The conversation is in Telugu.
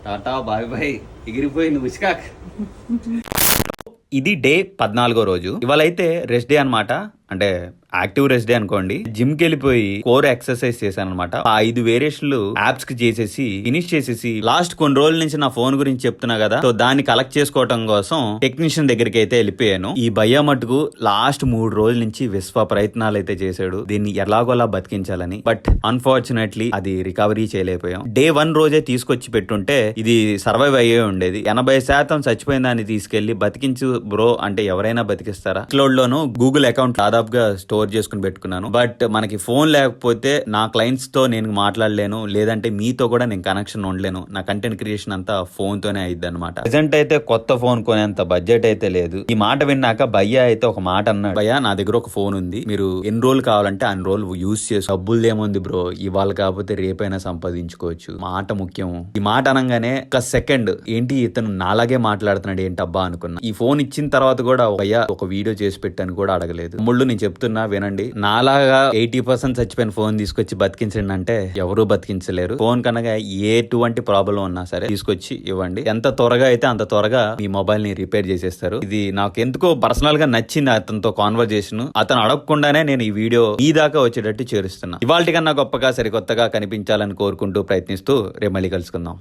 టాటా బాయ్ బాయ్, ఎగిరిపోయింది ఉచికాక్. ఇది డే 14వ రోజు. ఇవాళ అయితే రెస్ట్ డే అనమాట, అంటే యాక్టివ్ రెస్ట్ డే అనుకోండి. జిమ్ కి వెళ్ళిపోయి కోర్ ఎక్సర్సైజ్ చేశాను అనమాట. ఆ 5 వేరియేషన్లు యాప్స్ కి చేసేసి ఫినిష్ చేసేసి లాస్ట్ కొన్ని రోజుల నుంచి నా ఫోన్ గురించి చెప్తున్నా కదా, సో దాన్ని కలెక్ట్ చేసుకోవడం కోసం టెక్నీషియన్ దగ్గరికి అయితే వెళ్ళిపోయాను. ఈ భయ్యా మటుకు లాస్ట్ 3 రోజుల నుంచి విశ్వ ప్రయత్నాలు అయితే చేశాడు దీన్ని ఎలాగోలా బతికించాలని. బట్ అన్ఫార్చునేట్లీ అది రికవరీ చేయలేకపోయాం. డే 1 రోజే తీసుకొచ్చి పెట్టుంటే ఇది సర్వైవ్ అయ్యే ఉండేది. 80% చచ్చిపోయిన దాన్ని తీసుకెళ్లి బతికించు బ్రో అంటే ఎవరైనా బతికిస్తారా? క్లౌడ్ లోను గూగుల్ అకౌంట్ దాదాపుగా స్టోర్ చేసుకుని పెట్టుకున్నాను. బట్ మనకి ఫోన్ లేకపోతే నా క్లయింట్స్ తో నేను మాట్లాడలేను, లేదంటే మీతో కూడా నేను కనెక్షన్ ఉండలేను. నా కంటెంట్ క్రియేషన్ అంతా ఫోన్ తోనే అయ్యిద్ది అనమాట. ప్రెజెంట్ అయితే కొత్త ఫోన్ కొనేంత బడ్జెట్ అయితే లేదు. ఈ మాట విన్నాక భయ్యా అయితే ఒక మాట అన్నాడు, భయ్యా నా దగ్గర ఒక ఫోన్ ఉంది, మీరు ఎన్ని రోజులు కావాలంటే అన్ని రోజులు యూజ్ చేసి, డబ్బులు ఏముంది బ్రో, ఇవాళ కాకపోతే రేపైనా సంపాదించుకోవచ్చు, మాట ముఖ్యం. ఈ మాట అనగానే ఒక సెకండ్ ఏంటి ఇతను నాలాగే మాట్లాడుతున్నాడు ఏంటబ్బా అనుకున్నా. ఈ ఫోన్ ఇచ్చిన తర్వాత కూడా భయ్యా ఒక వీడియో చేసి పెట్టాను కూడా అడగలేదు. ముళ్ళు నేను చెప్తున్నా వినండి, నాలాగా 80% చచ్చిపోయిన ఫోన్ తీసుకొచ్చి బతికించండి అంటే ఎవరూ బతికించలేరు. ఫోన్ కనుక ఎటువంటి ప్రాబ్లం ఉన్నా సరే తీసుకొచ్చి ఇవ్వండి, ఎంత త్వరగా అయితే అంత త్వరగా మీ మొబైల్ ని రిపేర్ చేసేస్తారు. ఇది నాకు ఎందుకో పర్సనల్ గా నచ్చింది అతనితో కాన్వర్జేషన్. అతను అడగకుండానే నేను ఈ వీడియో ఈ దాకా వచ్చేటట్టు చేరుస్తున్నా. ఇవాళ కన్నా గొప్పగా సరికొత్తగా కనిపించాలని కోరుకుంటూ ప్రయత్నిస్తూ రేపు మళ్ళీ కలుసుకుందాం.